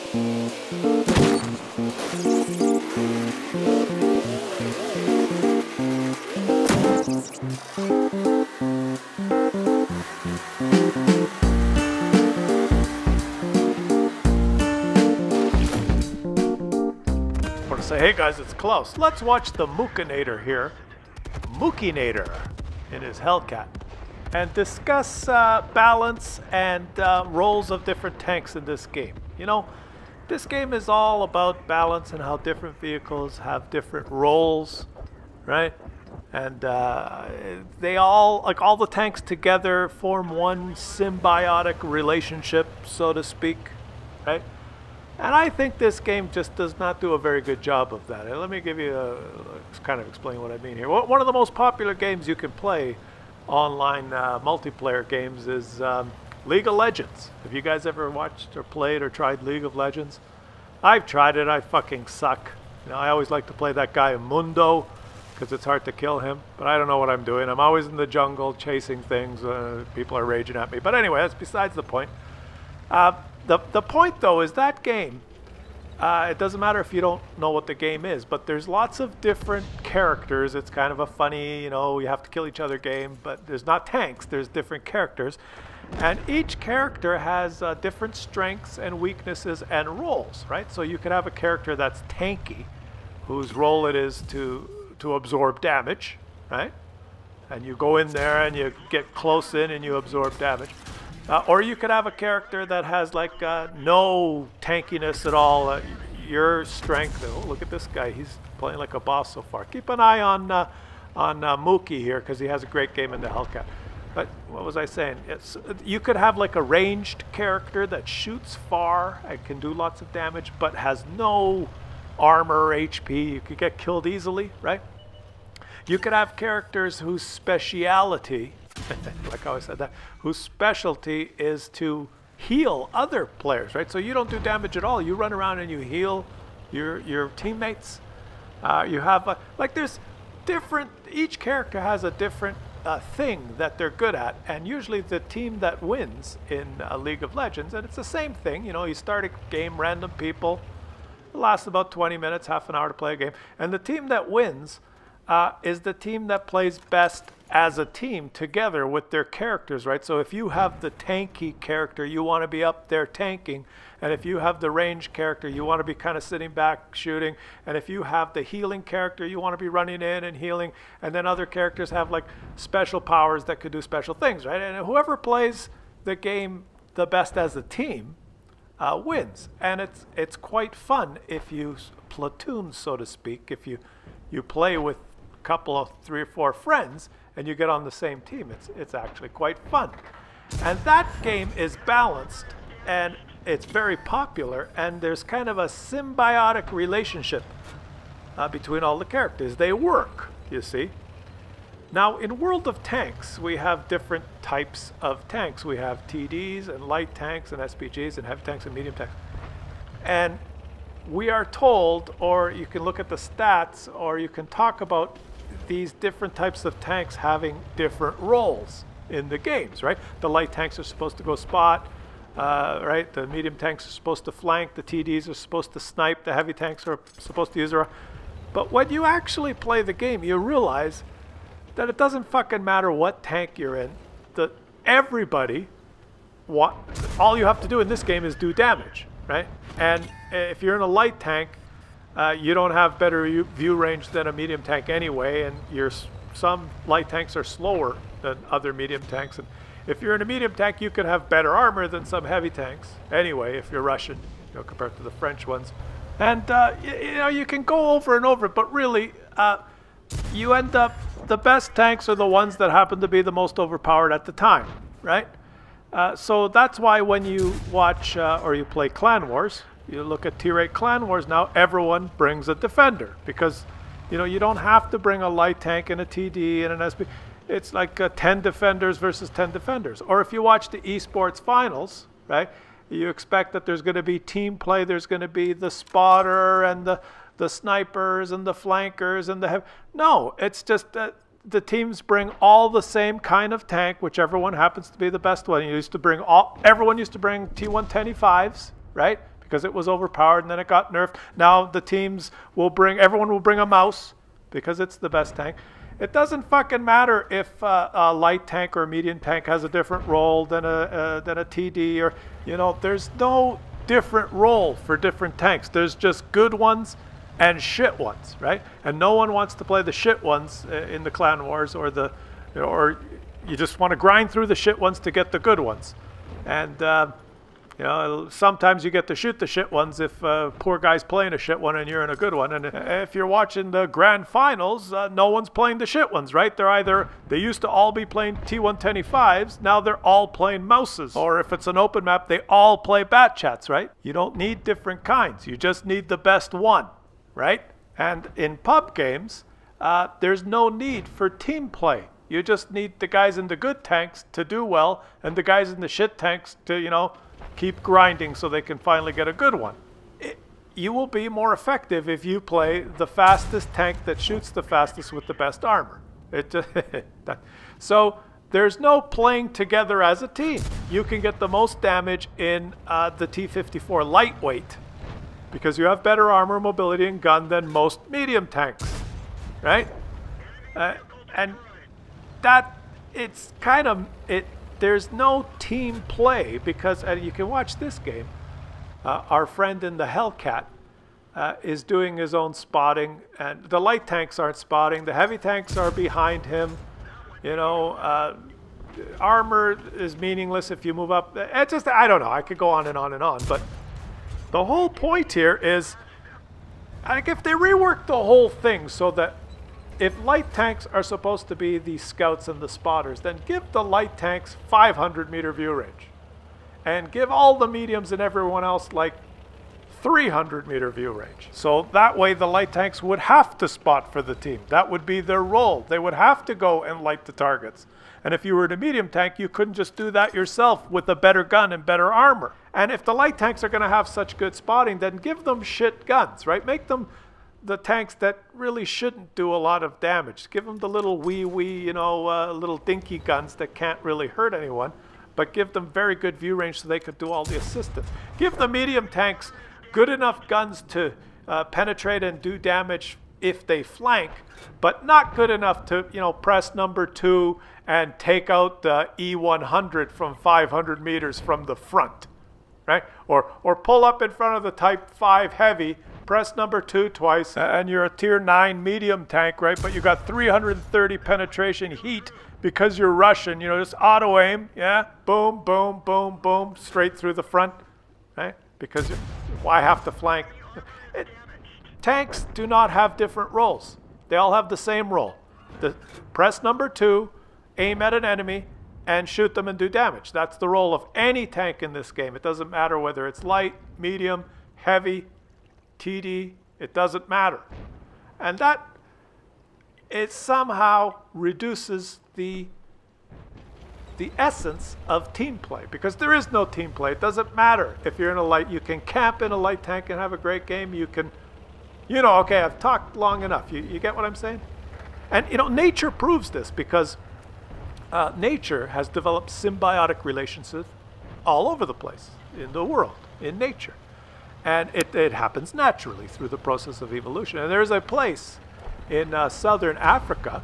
Say, hey guys, it's Klaus. Let's watch the Mookinator here, Mookinator in his Hellcat, and discuss balance and roles of different tanks in this game. You know, this game is all about balance and how different vehicles have different roles, right? And they all, like all the tanks together, form one symbiotic relationship, so to speak, right? And I think this game just does not do a very good job of that. Let me give you kind of explain what I mean here. One of the most popular games you can play online multiplayer games is League of Legends. Have you guys ever watched or played or tried League of Legends? I've tried it. I fucking suck. You know, I always like to play that guy Mundo because it's hard to kill him, but I don't know what I'm doing. I'm always in the jungle chasing things. People are raging at me. But anyway, that's besides the point. The point, though, is that game, it doesn't matter if you don't know what the game is, but there's lots of different characters. It's kind of a funny, you know, you have to kill each other game, but there's not tanks, there's different characters. And each character has different strengths and weaknesses and roles, right? So you could have a character that's tanky, whose role it is to absorb damage, right? And you go in there and you get close in and you absorb damage. Or you could have a character that has like no tankiness at all. Your strength. Oh, look at this guy. He's playing like a boss so far. Keep an eye on Mookie here because he has a great game in the Hellcat. But what was I saying? You could have like a ranged character that shoots far and can do lots of damage, but has no armor or HP. You could get killed easily, right? You could have characters whose speciality, like how I said that, whose specialty is to heal other players, right? So you don't do damage at all. You run around and you heal your teammates. You have like there's different. Each character has a different thing that they're good at, and usually the team that wins in League of Legends, and it's the same thing. You know, you start a game, random people. It lasts about 20 minutes, half an hour to play a game, and the team that wins is the team that plays best as a team together with their characters, right? So if you have the tanky character, you want to be up there tanking, and if you have the range character, you want to be kind of sitting back shooting, and if you have the healing character, you want to be running in and healing, and then other characters have like special powers that could do special things, right? And whoever plays the game the best as a team wins. And it's quite fun if you platoon, so to speak, if you play with a couple of 3 or 4 friends and you get on the same team. It's actually quite fun. And that game is balanced and it's very popular, and there's kind of a symbiotic relationship between all the characters. They work, you see. Now in World of Tanks we have different types of tanks. We have TDs and light tanks and SPGs and heavy tanks and medium tanks. And we are told, or you can look at the stats, or you can talk about these different types of tanks having different roles in the games, right? The light tanks are supposed to go spot, right? The medium tanks are supposed to flank, the TDs are supposed to snipe, the heavy tanks are supposed to use their... But when you actually play the game, you realize that it doesn't fucking matter what tank you're in. That everybody, all you have to do in this game is do damage, right? And if you're in a light tank, you don't have better view range than a medium tank anyway, and some light tanks are slower than other medium tanks. And if you're in a medium tank, you can have better armor than some heavy tanks anyway, if you're Russian, you know, compared to the French ones. And you know, you can go over and over, but really, you end up, the best tanks are the ones that happen to be the most overpowered at the time, right? So that's why when you watch or you play Clan Wars, you look at Tier 8 Clan Wars now, everyone brings a defender, because you know, you don't have to bring a light tank and a TD and an SP. It's like 10 defenders versus 10 defenders. Or if you watch the esports finals, right, you expect that there's going to be team play, there's going to be the spotter and the snipers and the flankers and the no, it's just that the teams bring all the same kind of tank, whichever one happens to be the best one. Everyone used to bring T110E5s, right? because it was overpowered and then it got nerfed. Now the teams will everyone will bring a mouse because it's the best tank. It doesn't fucking matter if a light tank or a medium tank has a different role than a TD, or, you know, there's no different role for different tanks. There's just good ones and shit ones, right? And no one wants to play the shit ones in the clan wars, or you just want to grind through the shit ones to get the good ones. And you know, sometimes you get to shoot the shit ones if poor guy's playing a shit one and you're in a good one. And if you're watching the grand finals, no one's playing the shit ones, right? They used to all be playing T125s, now they're all playing mouses. Or if it's an open map, they all play bat chats, right? You don't need different kinds, you just need the best one, right? And in pub games, there's no need for team play. You just need the guys in the good tanks to do well, and the guys in the shit tanks to, you know, keep grinding so they can finally get a good one. You will be more effective if you play the fastest tank that shoots the fastest with the best armor. So there's no playing together as a team. You can get the most damage in the T-54 lightweight because you have better armor, mobility, and gun than most medium tanks, right? And that, it's kind of, there's no team play because you can watch this game. Our friend in the Hellcat is doing his own spotting, and the light tanks aren't spotting. The heavy tanks are behind him. You know, armor is meaningless if you move up. It's just, I don't know. I could go on and on and on, but the whole point here is, like, if they rework the whole thing so that if light tanks are supposed to be the scouts and the spotters, then give the light tanks 500-meter view range. And give all the mediums and everyone else like 300-meter view range. So that way the light tanks would have to spot for the team. That would be their role. They would have to go and light the targets. And if you were in a medium tank, you couldn't just do that yourself with a better gun and better armor. And if the light tanks are going to have such good spotting, then give them shit guns, right? Make them the tanks that really shouldn't do a lot of damage. Give them the little wee, you know, little dinky guns that can't really hurt anyone, but give them very good view range so they could do all the assistance. Give the medium tanks good enough guns to penetrate and do damage if they flank, but not good enough to, you know, press number 2 and take out the E100 from 500 meters from the front, right? Or pull up in front of the Type 5 heavy, press number 2 twice, and you're a tier 9 medium tank, right? But you got 330 penetration heat because you're Russian, you know, just auto aim, yeah? Boom, boom, boom, boom, straight through the front, right? Because why have to flank? Tanks do not have different roles. They all have the same role. Press number 2, aim at an enemy, and shoot them and do damage. That's the role of any tank in this game. It doesn't matter whether it's light, medium, heavy, TD, it doesn't matter. And that, it somehow reduces the essence of team play, because there is no team play. It doesn't matter if you're in a light. You can camp in a light tank and have a great game. You can, you know, okay, I've talked long enough. You get what I'm saying? And, you know, nature proves this, because nature has developed symbiotic relationships all over the place in the world, in nature. And it happens naturally through the process of evolution. And there's a place in southern Africa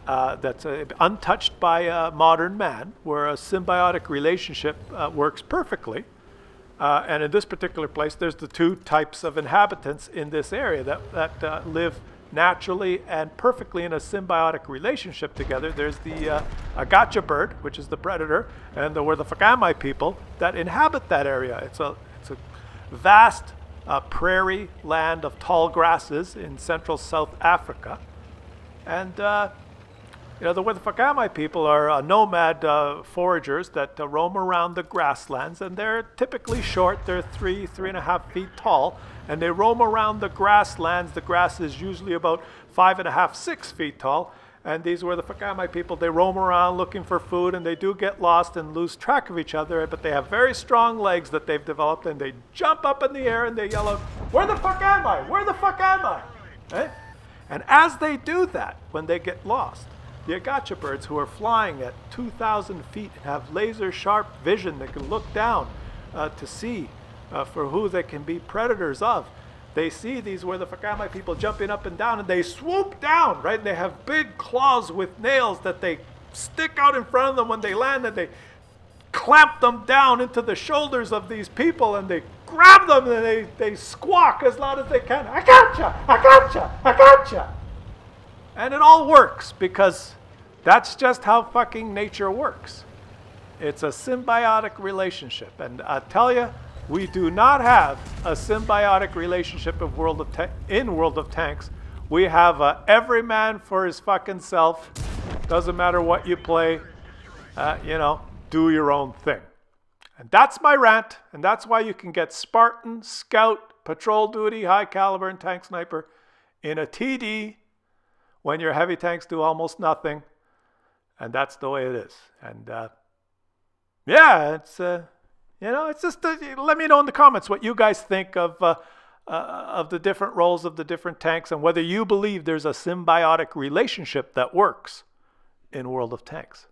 that's untouched by modern man, where a symbiotic relationship works perfectly. And in this particular place, there's the 2 types of inhabitants in this area that live naturally and perfectly in a symbiotic relationship together. There's the agacha bird, which is the predator, and the Werdafakami people that inhabit that area. It's a vast prairie land of tall grasses in central South Africa. And you know, the Werdafakami people are nomad foragers that roam around the grasslands, and they're typically short. They're 3.5 feet tall, and they roam around the grasslands. The grass is usually about 5.5, 6 feet tall. And these were the Werdafakami people. They roam around looking for food, and they do get lost and lose track of each other, but they have very strong legs that they've developed, and they jump up in the air and they yell out, "Where the fuck am I? Where the fuck am I?" Eh? And as they do that, when they get lost, the agacha birds, who are flying at 2,000 feet and have laser sharp vision that can look down to see for who they can be predators of. They see these where the Fakami people jumping up and down, and they swoop down, right? They have big claws with nails that they stick out in front of them when they land, and they clamp them down into the shoulders of these people, and they grab them, and they squawk as loud as they can. I gotcha! I gotcha! I gotcha! And it all works because that's just how fucking nature works. It's a symbiotic relationship. And I tell you, we do not have a symbiotic relationship in World of Tanks. We have every man for his fucking self. Doesn't matter what you play. You know, do your own thing. And that's my rant. And that's why you can get Spartan, Scout, Patrol Duty, High Caliber, and Tank Sniper in a TD when your heavy tanks do almost nothing. And that's the way it is. And yeah, it's... you know, it's just, let me know in the comments what you guys think of the different roles of the different tanks and whether you believe there's a symbiotic relationship that works in World of Tanks.